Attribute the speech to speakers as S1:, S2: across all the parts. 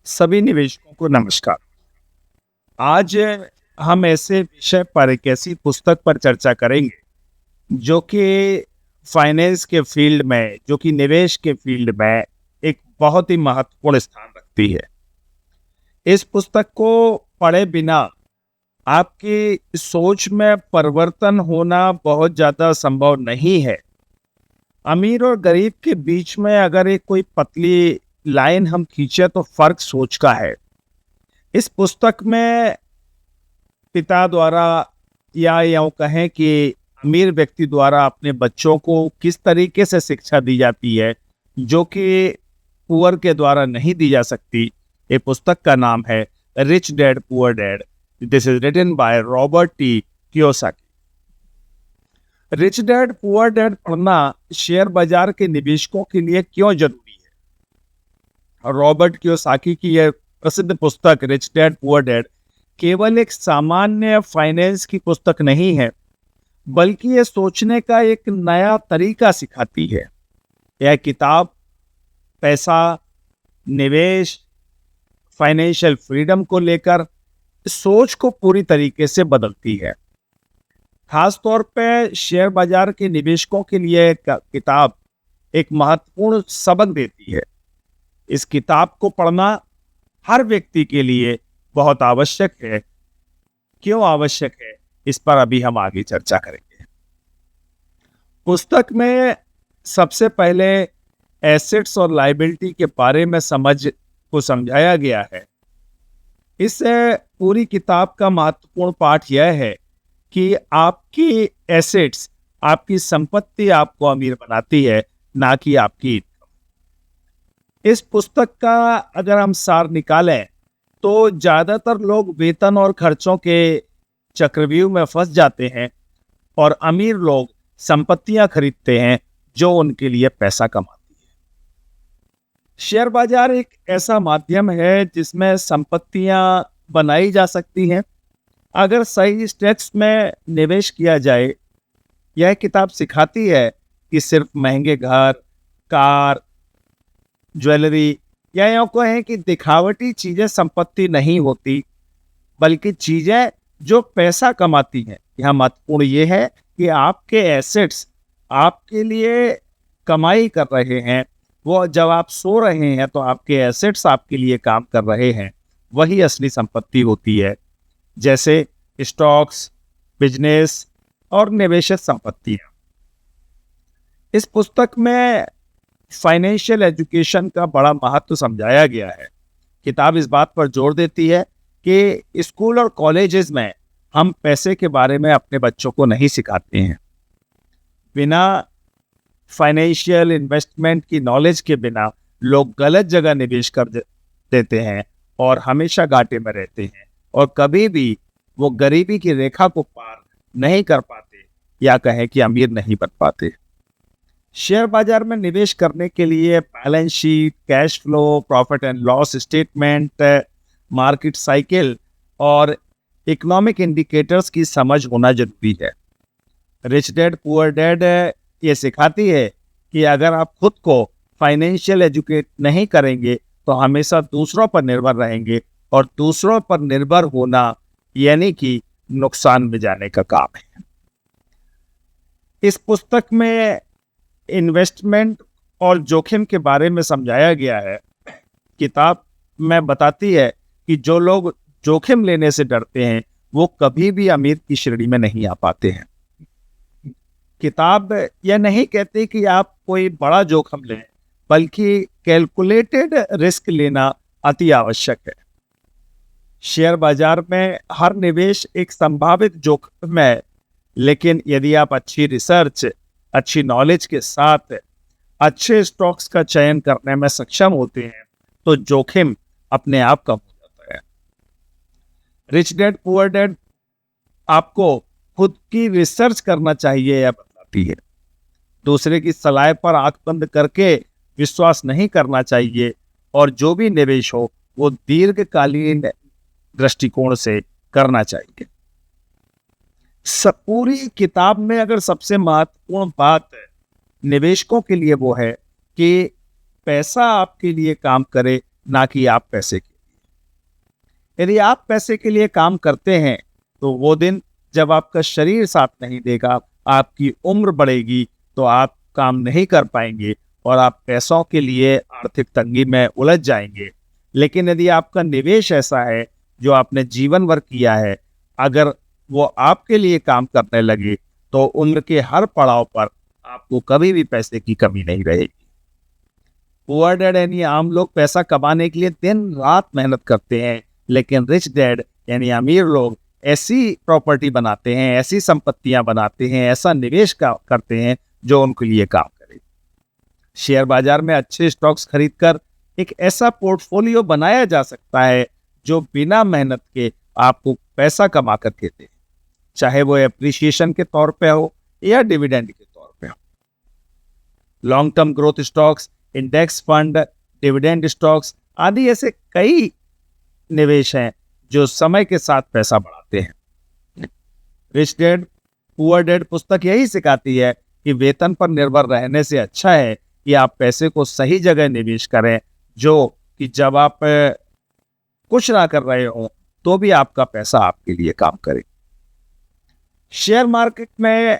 S1: सभी निवेशकों को नमस्कार। आज हम ऐसे विषय पर एक ऐसी पुस्तक पर चर्चा करेंगे जो कि फाइनेंस के फील्ड में, जो कि निवेश के फील्ड में एक बहुत ही महत्वपूर्ण स्थान रखती है। इस पुस्तक को पढ़े बिना आपकी सोच में परिवर्तन होना बहुत ज़्यादा संभव नहीं है। अमीर और गरीब के बीच में अगर एक कोई पतली लाइन हम खींचे तो फर्क सोच का है। इस पुस्तक में पिता द्वारा या यूँ कहें कि अमीर व्यक्ति द्वारा अपने बच्चों को किस तरीके से शिक्षा दी जाती है, जो कि पुअर के द्वारा नहीं दी जा सकती। ये पुस्तक का नाम है rich dad poor dad. This is written by Robert T Kiyosaki. Rich dad poor dad पढ़ना शेयर बाजार के निवेशकों के लिए क्यों जरूरी है? रॉबर्ट कियोसाकी की यह प्रसिद्ध पुस्तक रिच डैड पुअर डैड केवल एक सामान्य फाइनेंस की पुस्तक नहीं है, बल्कि ये सोचने का एक नया तरीका सिखाती है। यह किताब पैसा, निवेश, फाइनेंशियल फ्रीडम को लेकर सोच को पूरी तरीके से बदलती है। खास तौर पे शेयर बाजार के निवेशकों के लिए किताब एक महत्वपूर्ण सबक देती है। इस किताब को पढ़ना हर व्यक्ति के लिए बहुत आवश्यक है। क्यों आवश्यक है, इस पर अभी हम आगे चर्चा करेंगे। पुस्तक में सबसे पहले एसेट्स और लायबिलिटी के बारे में समझाया गया है। इस पूरी किताब का महत्वपूर्ण पाठ यह है कि आपकी एसेट्स, आपकी संपत्ति आपको अमीर बनाती है, ना कि आपकी इनकम। इस पुस्तक का अगर हम सार निकालें तो ज्यादातर लोग वेतन और खर्चों के चक्रव्यूह में फंस जाते हैं और अमीर लोग संपत्तियां खरीदते हैं जो उनके लिए पैसा कमाती है। शेयर बाजार एक ऐसा माध्यम है जिसमें संपत्तियां बनाई जा सकती हैं अगर सही स्टेप्स में निवेश किया जाए। यह किताब सिखाती है कि सिर्फ महंगे घर, कार, ज्वेलरी या यूँ कहें कि दिखावटी चीजें संपत्ति नहीं होती, बल्कि चीजें जो पैसा कमाती हैं। यहाँ महत्वपूर्ण ये है कि आपके एसेट्स आपके लिए कमाई कर रहे हैं। वो जब आप सो रहे हैं तो आपके एसेट्स आपके लिए काम कर रहे हैं, वही असली संपत्ति होती है। जैसे स्टॉक्स, बिजनेस और निवेशित संपत्तियां। इस पुस्तक में फाइनेंशियल एजुकेशन का बड़ा महत्व समझाया गया है। किताब इस बात पर जोर देती है कि स्कूल और कॉलेजेस में हम पैसे के बारे में अपने बच्चों को नहीं सिखाते हैं। बिना फाइनेंशियल इन्वेस्टमेंट की नॉलेज के बिना लोग गलत जगह निवेश कर देते हैं और हमेशा घाटे में रहते हैं, और कभी भी वो गरीबी की रेखा को पार नहीं कर पाते या कहें कि अमीर नहीं बन पाते। शेयर बाजार में निवेश करने के लिए balance sheet, cash flow, profit and loss statement, market cycle और इकोनॉमिक इंडिकेटर्स की समझ होना जरूरी है। रिच डैड पुअर डैड ये सिखाती है कि अगर आप खुद को फाइनेंशियल एजुकेट नहीं करेंगे तो हमेशा दूसरों पर निर्भर रहेंगे, और दूसरों पर निर्भर होना यानी कि नुकसान में जाने का काम है। इस पुस्तक में इन्वेस्टमेंट और जोखिम के बारे में समझाया गया है। किताब में बताती है कि जो लोग जोखिम लेने से डरते हैं वो कभी भी अमीर की श्रेणी में नहीं आ पाते हैं। किताब यह नहीं कहती कि आप कोई बड़ा जोखिम लें, बल्कि कैलकुलेटेड रिस्क लेना अति आवश्यक है। शेयर बाजार में हर निवेश एक संभावित जोखिम है, लेकिन यदि आप अच्छी रिसर्च, अच्छी नॉलेज के साथ अच्छे स्टॉक्स का चयन करने में सक्षम होते हैं तो जोखिम अपने आप कम हो जाता है। रिच डैड पुअर डैड आपको खुद की रिसर्च करना चाहिए यह बताती है। दूसरे की सलाह पर आंख बंद करके विश्वास नहीं करना चाहिए, और जो भी निवेश हो वो दीर्घकालीन दृष्टिकोण से करना चाहिए। पूरी किताब में अगर सबसे महत्वपूर्ण बात निवेशकों के लिए वो है कि पैसा आपके लिए काम करे, ना कि आप पैसे के। यदि आप पैसे के लिए काम करते हैं तो वो दिन जब आपका शरीर साथ नहीं देगा, आपकी उम्र बढ़ेगी, तो आप काम नहीं कर पाएंगे और आप पैसों के लिए आर्थिक तंगी में उलझ जाएंगे। लेकिन यदि आपका निवेश ऐसा है जो आपने जीवन भर किया है, अगर वो आपके लिए काम करने लगे तो उम्र के हर पड़ाव पर आपको कभी भी पैसे की कमी नहीं रहेगी। पुअर डैड यानी आम लोग पैसा कमाने के लिए दिन रात मेहनत करते हैं, लेकिन रिच डैड यानी अमीर लोग ऐसी प्रॉपर्टी बनाते हैं, ऐसी संपत्तियां बनाते हैं, ऐसा निवेश करते हैं जो उनके लिए काम करे। शेयर बाजार में अच्छे स्टॉक्स खरीदकर एक ऐसा पोर्टफोलियो बनाया जा सकता है जो बिना मेहनत के आपको पैसा कमा कर देते हैं, चाहे वो एप्रिसिएशन के तौर पे हो या डिविडेंड के तौर पे हो। Long term growth stocks, index fund, dividend stocks आदि ऐसे कई निवेश हैं जो समय के साथ पैसा बढ़ाते हैं। रिच डैड पुअर डैड पुस्तक यही सिखाती है कि वेतन पर निर्भर रहने से अच्छा है कि आप पैसे को सही जगह निवेश करें, जो कि जब आप कुछ ना कर रहे हो तो भी आपका पैसा आपके लिए काम करे। शेयर मार्केट में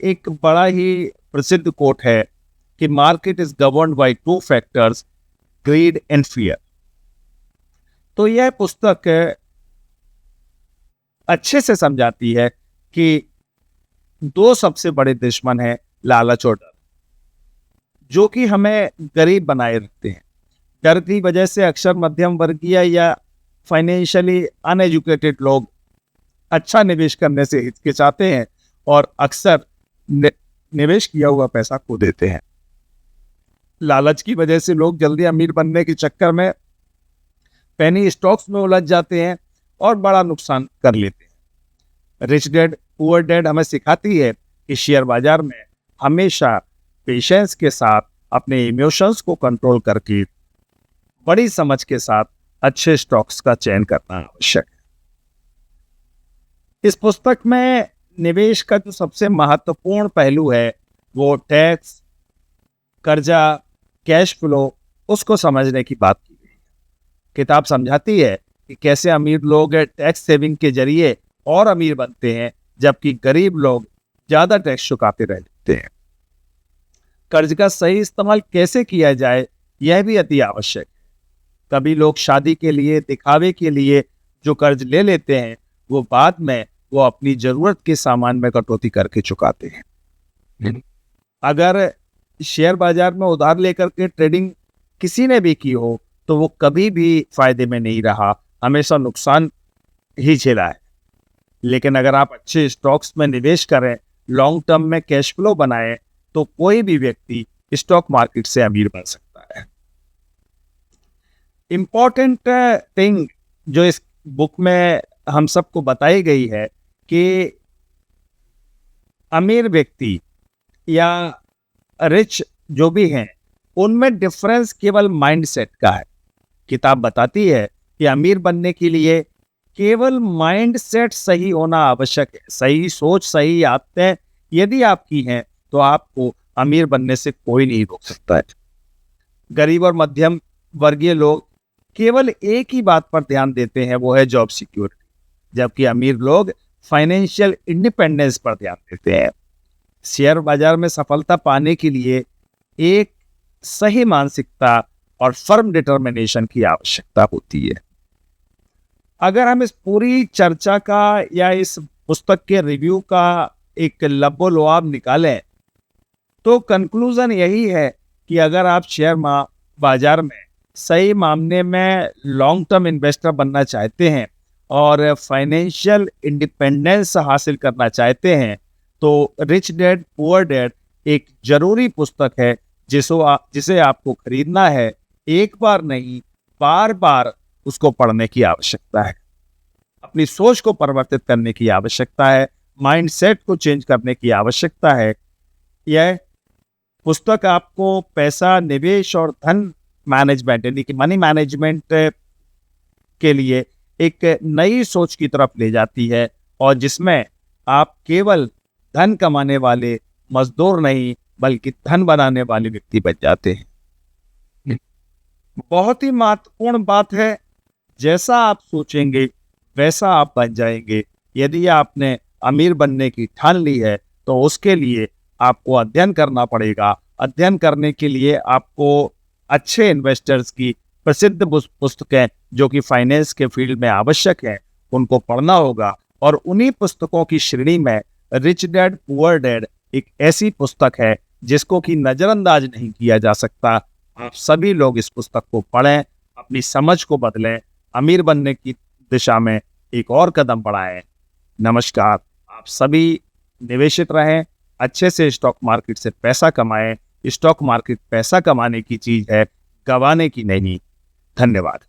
S1: एक बड़ा ही प्रसिद्ध कोट है कि market is governed by two factors, grid and fear. तो यह पुस्तक अच्छे से समझाती है कि दो सबसे बड़े दुश्मन हैं, लालच और डर, जो कि हमें गरीब बनाए रखते हैं। डर की वजह से अक्सर मध्यम वर्गीय या फाइनेंशियली अनएजुकेटेड लोग अच्छा निवेश करने से हिचकिचाते हैं और अक्सर निवेश किया हुआ पैसा खो देते हैं। लालच की वजह से लोग जल्दी अमीर बनने के चक्कर में पेनी स्टॉक्स में उलझ जाते हैं और बड़ा नुकसान कर लेते हैं। रिच डैड पुअर डैड हमें सिखाती है कि शेयर बाजार में हमेशा पेशेंस के साथ अपने इमोशंस को कंट्रोल करके बड़ी समझ के साथ अच्छे स्टॉक्स का चयन करना आवश्यक है। इस पुस्तक में निवेश का जो सबसे महत्वपूर्ण पहलू है वो टैक्स, कर्जा, कैश फ्लो, उसको समझने की बात की गई है। किताब समझाती है कि कैसे अमीर लोग टैक्स सेविंग के जरिए और अमीर बनते हैं, जबकि गरीब लोग ज्यादा टैक्स चुकाते रहते हैं। कर्ज का सही इस्तेमाल कैसे किया जाए यह भी अति आवश्यक है। कभी लोग शादी के लिए, दिखावे के लिए जो कर्ज ले लेते हैं वो बाद में वो अपनी जरूरत के सामान में कटौती करके चुकाते हैं। अगर शेयर बाजार में उधार लेकर के ट्रेडिंग किसी ने भी की हो तो वो कभी भी फायदे में नहीं रहा, हमेशा नुकसान ही झेला है। लेकिन अगर आप अच्छे स्टॉक्स में निवेश करें, लॉन्ग टर्म में कैश फ्लो बनाएं, तो कोई भी व्यक्ति स्टॉक मार्केट से अमीर बन सकता है। इंपॉर्टेंट थिंग जो इस बुक में हम सबको बताई गई है कि अमीर व्यक्ति या रिच जो भी हैं उनमें डिफरेंस केवल माइंडसेट का है। किताब बताती है कि अमीर बनने के लिए केवल माइंडसेट सही होना आवश्यक है। सही सोच, सही आदतें यदि आपकी हैं तो आपको अमीर बनने से कोई नहीं रोक सकता है। गरीब और मध्यम वर्गीय लोग केवल एक ही बात पर ध्यान देते हैं, वो है जॉब सिक्योरिटी, जबकि अमीर लोग फाइनेंशियल इंडिपेंडेंस पर ध्यान देते हैं। शेयर बाजार में सफलता पाने के लिए एक सही मानसिकता और फर्म डिटर्मिनेशन की आवश्यकता होती है। अगर हम इस पूरी चर्चा का या इस पुस्तक के रिव्यू का एक लबो-लुआब निकालें तो कंक्लूजन यही है कि अगर आप शेयर बाजार में सही मामले में लॉन्ग टर्म इन्वेस्टर बनना चाहते हैं और फाइनेंशियल इंडिपेंडेंस हासिल करना चाहते हैं तो रिच डैड पुअर डैड एक जरूरी पुस्तक है जिसे आपको खरीदना है। एक बार नहीं, बार बार उसको पढ़ने की आवश्यकता है। अपनी सोच को परिवर्तित करने की आवश्यकता है, माइंडसेट को चेंज करने की आवश्यकता है। यह पुस्तक आपको पैसा, निवेश और धन मैनेजमेंट यानी कि मनी मैनेजमेंट के लिए एक नई सोच की तरफ ले जाती है और जिसमें आप केवल धन कमाने वाले मजदूर नहीं बल्कि धन बनाने वाले व्यक्ति बन जाते हैं। बहुत ही महत्वपूर्ण बात है, जैसा आप सोचेंगे वैसा आप बन जाएंगे। यदि आपने अमीर बनने की ठान ली है तो उसके लिए आपको अध्ययन करना पड़ेगा। अध्ययन करने के लिए आपको अच्छे इन्वेस्टर्स की प्रसिद्ध पुस्तकें जो कि फाइनेंस के फील्ड में आवश्यक हैं उनको पढ़ना होगा। और उन्हीं पुस्तकों की श्रेणी में रिच डैड पुअर डैड एक ऐसी पुस्तक है जिसको कि नज़रअंदाज नहीं किया जा सकता। आप सभी लोग इस पुस्तक को पढ़ें, अपनी समझ को बदलें, अमीर बनने की दिशा में एक और कदम बढ़ाएं। नमस्कार। आप सभी निवेशित रहें, अच्छे से स्टॉक मार्केट से पैसा कमाएं। स्टॉक मार्केट पैसा कमाने की चीज़ है, गंवाने की नहीं। धन्यवाद।